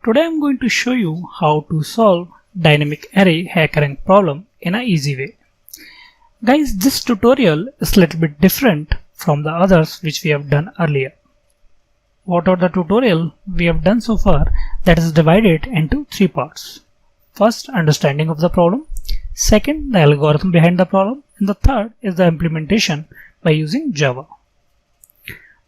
Today I'm going to show you how to solve dynamic array HackerRank problem in an easy way. Guys, this tutorial is a little bit different from the others which we have done earlier. What are the tutorial we have done so far that is divided into three parts. First, understanding of the problem. Second, the algorithm behind the problem. And the third is the implementation by using Java.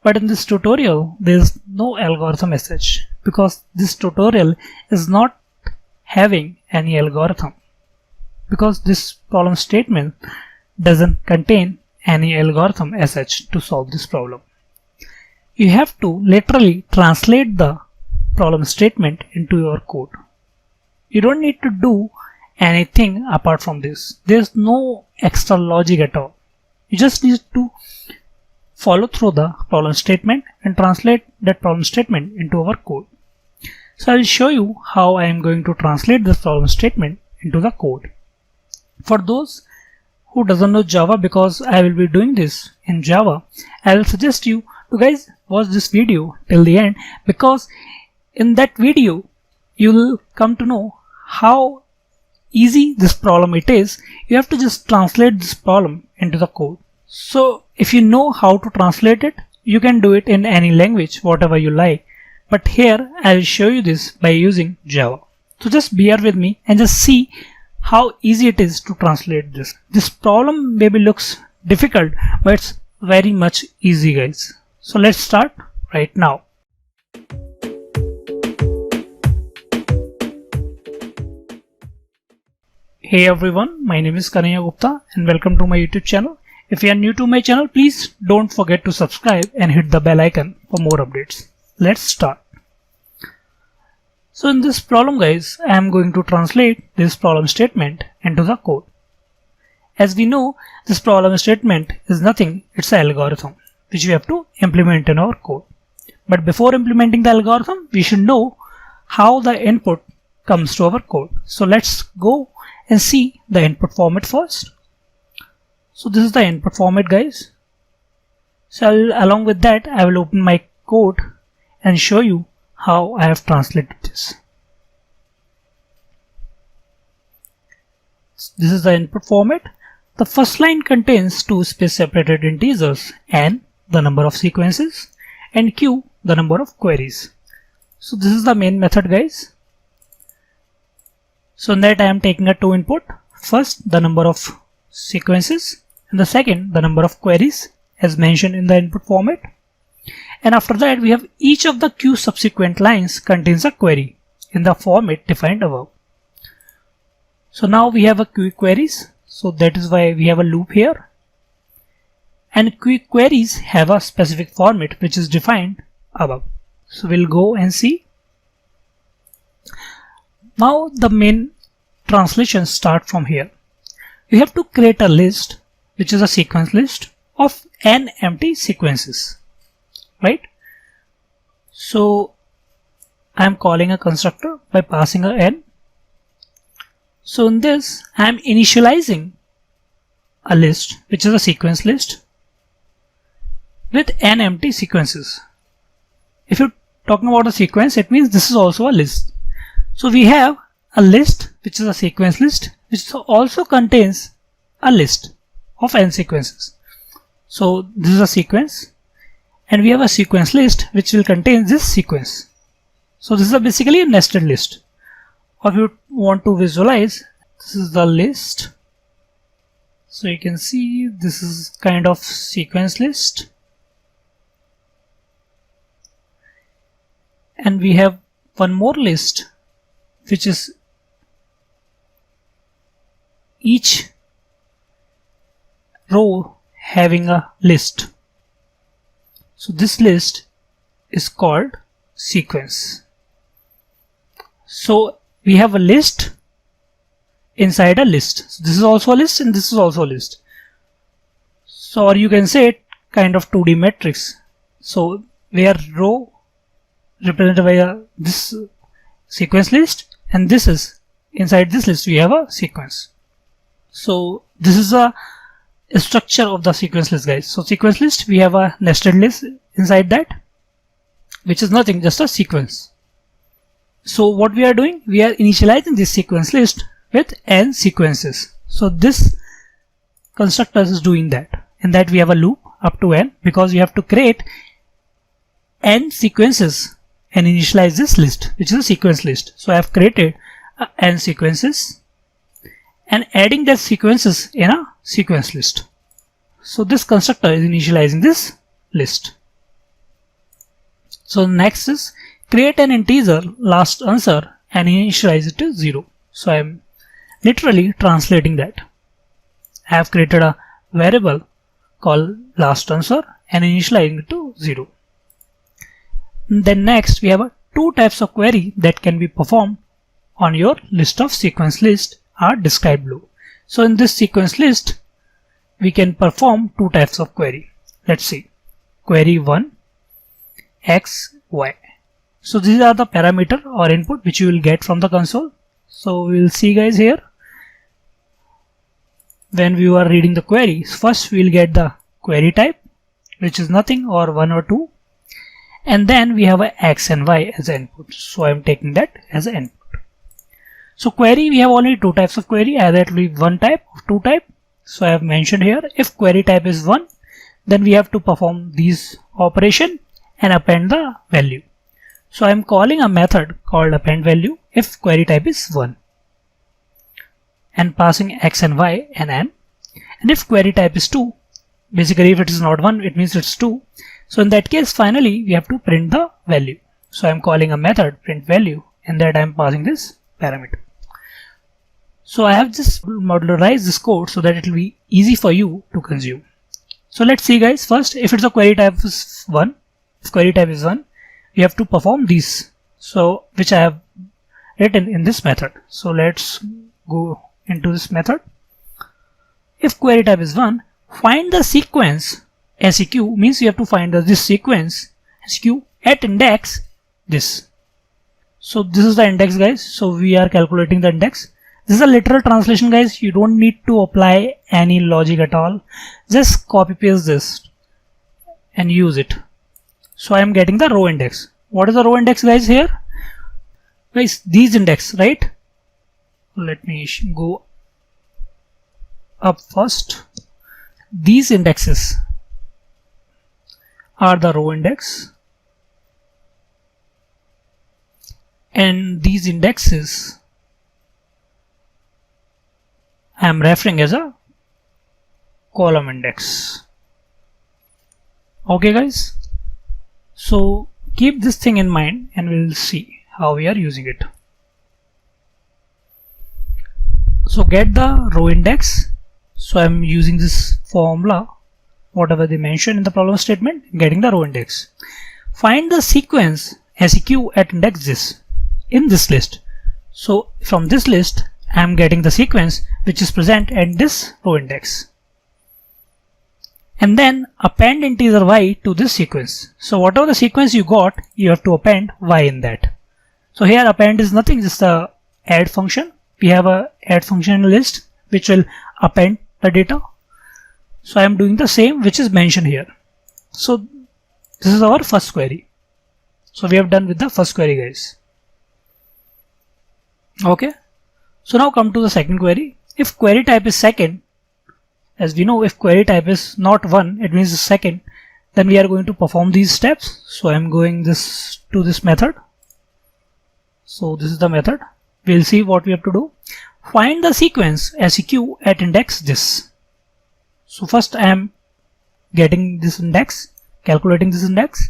But in this tutorial, there is no algorithm as such because this tutorial is not having any algorithm because this problem statement doesn't contain any algorithm as such to solve this problem. You have to literally translate the problem statement into your code. You don't need to do anything apart from this. There's no extra logic at all. You just need to follow through the problem statement and translate that problem statement into our code. So I will show you how I am going to translate this problem statement into the code. For those who doesn't know Java, because I will be doing this in Java, I will suggest you to guys watch this video till the end, because in that video you will come to know how easy this problem it is. You have to just translate this problem into the code. So if you know how to translate it, you can do it in any language, whatever you like. But here I will show you this by using Java. So just bear with me and just see how easy it is to translate this. This problem maybe looks difficult, but it's very much easy, guys. So let's start right now. Hey everyone, my name is Kanahaiya Gupta and welcome to my YouTube channel. If you are new to my channel, please don't forget to subscribe and hit the bell icon for more updates. Let's start. So in this problem, guys, I am going to translate this problem statement into the code. As we know, this problem statement is nothing, it's an algorithm which we have to implement in our code. But before implementing the algorithm, we should know how the input comes to our code. So let's go and see the input format first. So this is the input format, guys. So along with that, I will open my code and show you how I have translated this. This is the input format. The first line contains two space separated integers, n, the number of sequences, and q, the number of queries. So this is the main method, guys. So in that I am taking a two input. First, the number of sequences, and the second, the number of queries as mentioned in the input format. And after that, we have each of the q subsequent lines contains a query in the format defined above. So now we have a q queries. So that is why we have a loop here. And q queries have a specific format which is defined above. So we'll go and see. Now the main translation start from here. You have to create a list which is a sequence list of n empty sequences, right? So I am calling a constructor by passing a n. So in this I am initializing a list which is a sequence list with n empty sequences. If you're talking about a sequence, it means this is also a list. So we have a list which is a sequence list which also contains a list of n sequences. So this is a sequence and we have a sequence list which will contain this sequence. So this is basically a nested list. Or if you want to visualize, this is the list. So you can see this is kind of sequence list. And we have one more list which is each row having a list. So this list is called sequence. So we have a list inside a list. So this is also a list and this is also a list. So or you can say it kind of 2D matrix. So where row represented by this sequence list, and this is inside this list we have a sequence. So this is a structure of the sequence list, guys. So sequence list, we have a nested list inside that, which is nothing, just a sequence. So what we are doing, we are initializing this sequence list with n sequences. So this constructor is doing that. In that we have a loop up to n, because we have to create n sequences and initialize this list, which is a sequence list. So I have created n sequences and adding that sequences in a sequence list. So this constructor is initializing this list. So next is create an integer last answer and initialize it to 0. So I am literally translating that. I have created a variable called last answer and initializing it to 0. Then next we have two types of query that can be performed on your list of sequence list are described below. So in this sequence list we can perform two types of query. Let's see. Query 1 x y. So these are the parameter or input which you will get from the console. So we will see guys here. When we are reading the query, first we will get the query type, which is nothing or 1 or 2, and then we have a x and y as input. So I am taking that as an input. So query, we have only two types of query, either it will be one type or two type. So I have mentioned here, if query type is 1, then we have to perform these operation and append the value. So I am calling a method called append value if query type is 1 and passing x and y and n. And if query type is 2, basically if it is not 1, it means it's 2. So in that case, finally we have to print the value. So I am calling a method print value, and that I am passing this parameter. So I have just modularized this code so that it will be easy for you to consume. So let's see guys, first if it's a query type is 1, if query type is 1, we have to perform these, so which I have written in this method. So let's go into this method. If query type is 1, find the sequence seq, means you have to find this sequence seq at index this. So this is the index guys, so we are calculating the index. This is a literal translation guys, you don't need to apply any logic at all, just copy paste this and use it. So I am getting the row index. What is the row index guys here? Guys, these index, right? Let me go up first. These indexes are the row index, and these indexes I am referring as a column index. Okay guys, so keep this thing in mind and we'll see how we are using it. So get the row index. So I'm using this formula, whatever they mentioned in the problem statement, getting the row index. Find the sequence seq at index this in this list. So from this list I am getting the sequence which is present at this row index. And then append integer y to this sequence. So whatever the sequence you got, you have to append y in that. So here append is nothing, just a add function. We have a add function in the list which will append the data. So I am doing the same which is mentioned here. So this is our first query. So we have done with the first query guys. Okay. So now come to the second query. If query type is second, as we know, if query type is not 1, it means the second, then we are going to perform these steps. So I am going this to this method. So this is the method. We'll see what we have to do. Find the sequence seq at index this. So first I am getting this index, calculating this index,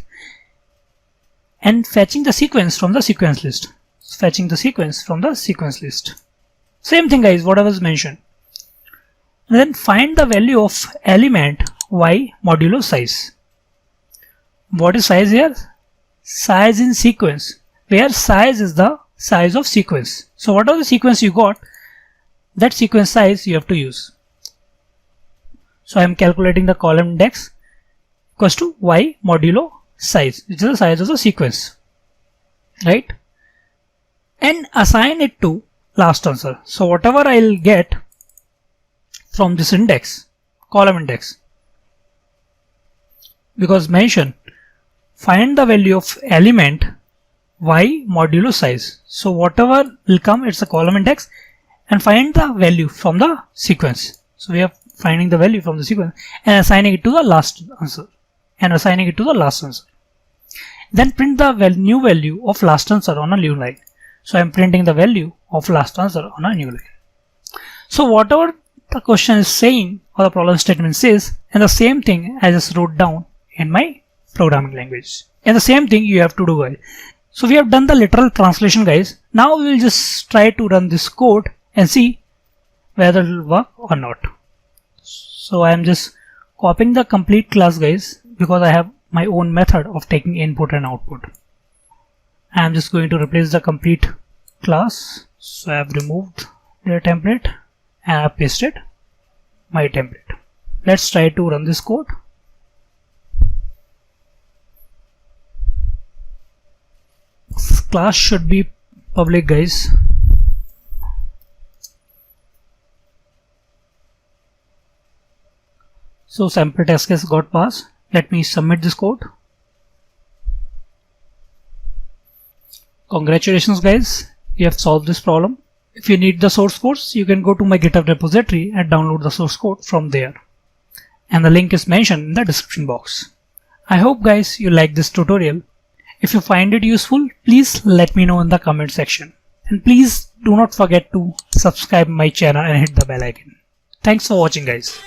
and fetching the sequence from the sequence list. Fetching the sequence from the sequence list. Same thing guys, whatever was mentioned. And then find the value of element y modulo size. What is size here? Size in sequence, where size is the size of sequence. So whatever the sequence you got, that sequence size you have to use. So I am calculating the column index equals to y modulo size, which is the size of the sequence, right? And assign it to last answer. So whatever I'll get from this index, column index, because mention find the value of element y modulo size. So whatever will come, it's a column index, and find the value from the sequence. So we are finding the value from the sequence and assigning it to the last answer Then print the new value of last answer on a new line. So I am printing the value of last answer on a new line. So whatever the question is saying or the problem statement says, and the same thing I just wrote down in my programming language. And the same thing you have to do, guys. So we have done the literal translation, guys. Now we will just try to run this code and see whether it will work or not. So I am just copying the complete class, guys, because I have my own method of taking input and output. I am just going to replace the complete class. So I have removed their template and I have pasted my template. Let's try to run this code. This class should be public, guys. So sample test case got passed. Let me submit this code. Congratulations, guys, you have solved this problem. If you need the source code, you can go to my GitHub repository and download the source code from there. And the link is mentioned in the description box. I hope, guys, you like this tutorial. If you find it useful, please let me know in the comment section. And please do not forget to subscribe my channel and hit the bell icon. Thanks for watching, guys.